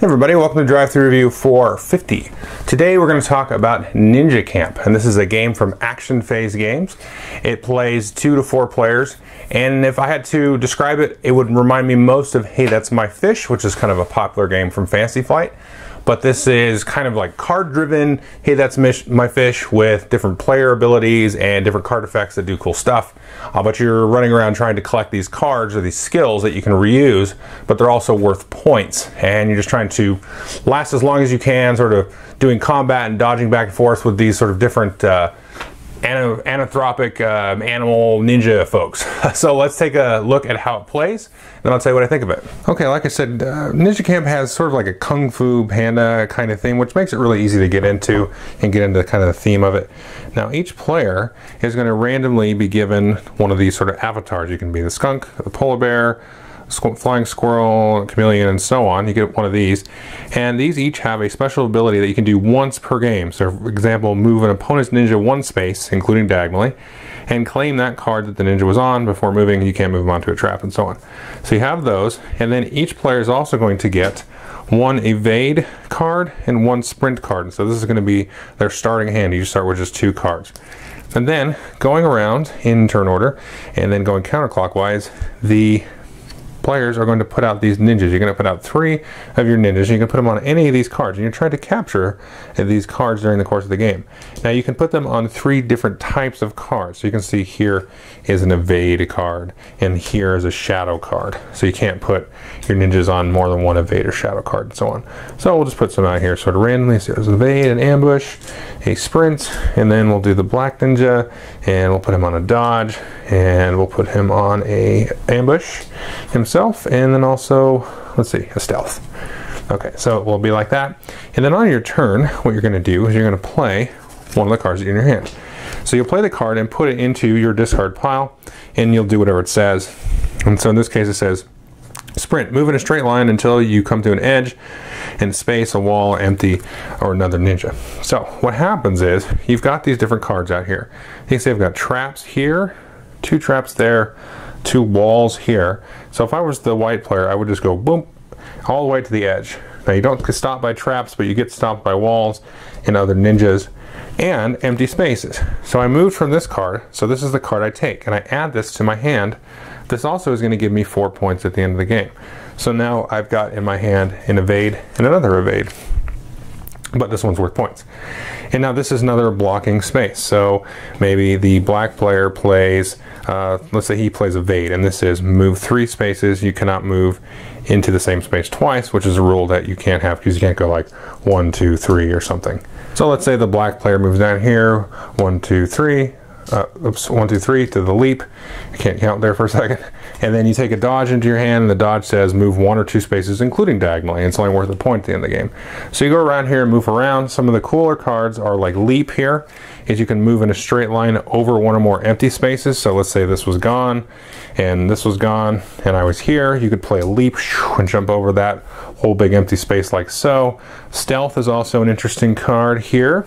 everybody, welcome to Drive Thru Review 450. Today we're going to talk about Ninja Camp, and this is a game from Action Phase Games. It plays 2 to 4 players, and if I had to describe it, it would remind me most of Hey That's My Fish, which is kind of a popular game from Fantasy Flight. But this is kind of like card-driven Hey That's My Fish with different player abilities and different card effects that do cool stuff. But you're running around trying to collect these cards or these skills that you can reuse, but they're also worth points. And you're just trying to last as long as you can, sort of doing combat and dodging back and forth with these sort of different anthropic animal ninja folks. So let's take a look at how it plays, then I'll tell you what I think of it. Okay, like I said, Ninja Camp has sort of like a Kung Fu Panda kind of thing, which makes it really easy to get into and get into kind of the theme of it. Now each player is going to randomly be given one of these sort of avatars. You can be the skunk, the polar bear, flying squirrel, chameleon, and so on. You get one of these, and these each have a special ability that you can do once per game. So for example, move an opponent's ninja one space, including diagonally, and claim that card that the ninja was on before moving. You can't move them onto a trap, and so on. So you have those, and then each player is also going to get one evade card and one sprint card. And so this is going to be their starting hand. You start with just 2 cards. And then going around in turn order and then going counterclockwise, the players are going to put out these ninjas. You're going to put out 3 of your ninjas. You can put them on any of these cards, and you're trying to capture these cards during the course of the game. Now you can put them on 3 different types of cards. So you can see here is an evade card, and here is a shadow card. So you can't put your ninjas on more than one evade or shadow card, and so on. So we'll just put some out here sort of randomly. So there's an evade, an ambush, a sprint, and then we'll do the black ninja, and we'll put him on a dodge, and we'll put him on a ambush himself, and then also, let's see, a stealth. Okay, so it will be like that. And then on your turn, what you're going to do is you're going to play one of the cards in your hand. So you'll play the card and put it into your discard pile, and you'll do whatever it says. And so in this case it says, sprint, move in a straight line until you come to an edge and space, a wall, empty, or another ninja. So what happens is you've got these different cards out here. You can see I've got traps here, 2 traps there, 2 walls here. So if I was the white player, I would just go boom all the way to the edge. Now you don't get stopped by traps, but you get stopped by walls and other ninjas and empty spaces. So I moved from this card, so this is the card I take, and I add this to my hand. This also is going to give me 4 points at the end of the game. So now I've got in my hand an evade and another evade, but this one's worth points. And now this is another blocking space. So maybe the black player plays, let's say he plays evade, and this is move 3 spaces. You cannot move into the same space twice, which is a rule that you can't have, because you can't go like 1, 2, 3 or something. So let's say the black player moves down here, 1, 2, 3. 1, 2, 3 to the leap. I can't count there for a second. And then you take a dodge into your hand, and the dodge says move 1 or 2 spaces, including diagonally, and it's only worth a point at the end of the game. So you go around here and move around. Some of the cooler cards are like leap here, is you can move in a straight line over 1 or more empty spaces. So let's say this was gone, and this was gone, and I was here. You could play a leap and jump over that whole big empty space like so. Stealth is also an interesting card here,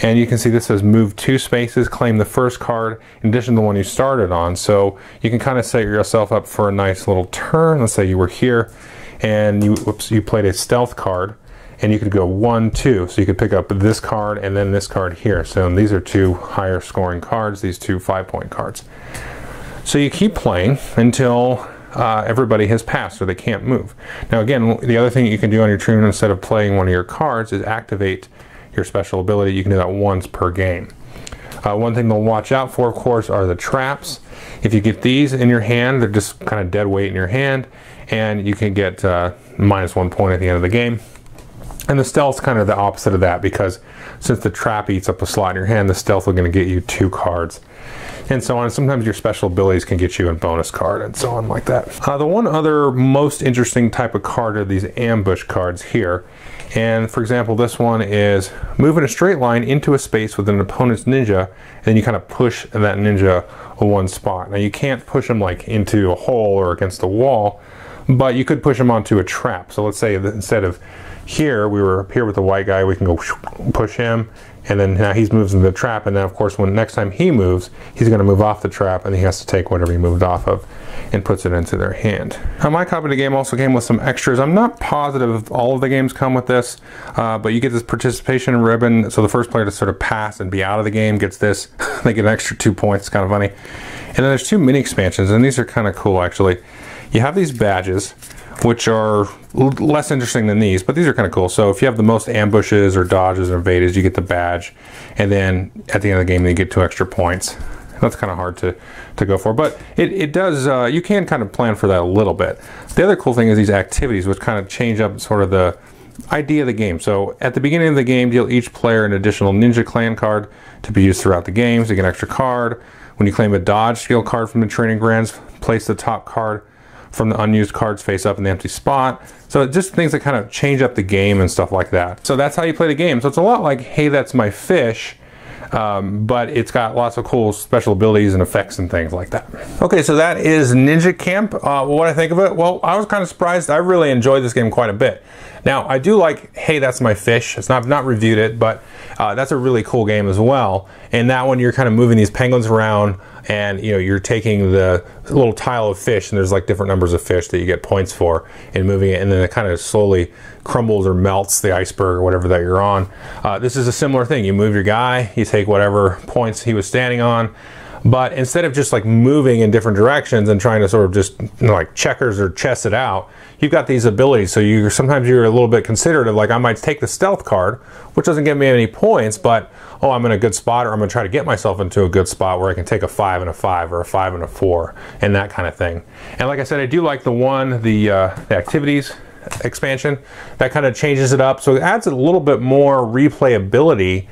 and you can see this says move 2 spaces, claim the first card in addition to the one you started on. So you can kind of set yourself up for a nice little turn. Let's say you were here and you played a stealth card, and you could go 1, 2. So you could pick up this card and then this card here. So these are 2 higher scoring cards, these 2 5-point cards. So you keep playing until everybody has passed or they can't move. Now again, the other thing you can do on your turn, instead of playing one of your cards, is activate your special ability. You can do that once per game. One thing to watch out for, of course, are the traps. If you get these in your hand, they're just kind of dead weight in your hand, and you can get -1 point at the end of the game. And the stealth's kind of the opposite of that, because since the trap eats up a slot in your hand, the stealth is going to get you 2 cards, and so on. Sometimes your special abilities can get you a bonus card, and so on like that. The one other most interesting type of card are these ambush cards here. And for example, this one is move in a straight line into a space with an opponent's ninja, and then you kind of push that ninja 1 spot. Now you can't push them like into a hole or against a wall, but you could push them onto a trap. So let's say that instead of here, we were up here with the white guy, we can go push him, and then now he moves into the trap, and then of course when next time he moves, he's going to move off the trap, and he has to take whatever he moved off of. and puts it into their hand. Now, my copy of the game also came with some extras. I'm not positive if all of the games come with this, but you get this participation ribbon. So the first player to sort of pass and be out of the game gets this. They get an extra 2 points. It's kind of funny. And then there's 2 mini expansions, and these are kind of cool actually. You have these badges, which are less interesting than these, but these are kind of cool. So if you have the most ambushes or dodges or evades, you get the badge, and then at the end of the game you get 2 extra points. That's kind of hard to go for, but it does, you can kind of plan for that a little bit. The other cool thing is these activities, which kind of change up sort of the idea of the game. So at the beginning of the game, deal each player an additional Ninja Clan card to be used throughout the game, so you get an extra card. When you claim a dodge skill card from the training grounds, place the top card from the unused cards face up in the empty spot. So just things that kind of change up the game and stuff like that. So that's how you play the game. So it's a lot like Hey, That's My Fish, but it's got lots of cool special abilities and effects and things like that. Okay, so that is Ninja Camp. What I think of it? Well, I was kind of surprised. I really enjoyed this game quite a bit. Now, I do like Hey, That's My Fish. I've not reviewed it, but that's a really cool game as well. And that one, you're kind of moving these penguins around, and you're taking the little tile of fish, and there's like different numbers of fish that you get points for, and moving it, and then it kind of slowly crumbles or melts the iceberg or whatever that you're on. This is a similar thing. You move your guy, you take whatever points he was standing on, but instead of just like moving in different directions and trying to sort of just like checkers or chess it out, you've got these abilities. So sometimes you're a little bit considerate of like, I might take the stealth card, which doesn't give me any points, but oh, I'm in a good spot, or I'm gonna try to get myself into a good spot where I can take a 5 and a 5 or a 5 and a 4 and that kind of thing. And like I said, I do like the activities expansion. That kind of changes it up, so it adds a little bit more replayability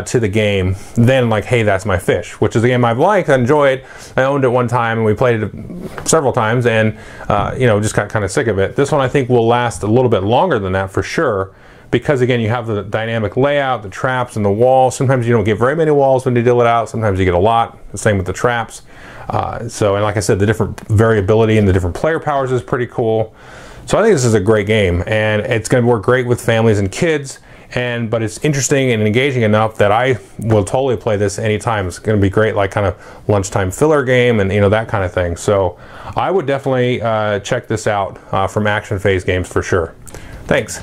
to the game than like Hey, That's My Fish, which is a game I've liked, I enjoyed. I owned it one time and we played it several times, and just got kind of sick of it. This one I think will last a little bit longer than that for sure, because again, you have the dynamic layout, the traps, and the walls. Sometimes you don't get very many walls when you deal it out. Sometimes you get a lot. The same with the traps. And like I said, the different variability and the different player powers is pretty cool. So I think this is a great game, and it's going to work great with families and kids. But it's interesting and engaging enough that I will totally play this anytime. It's going to be great, like kind of lunchtime filler game and that kind of thing. So I would definitely check this out from Action Phase Games for sure. Thanks.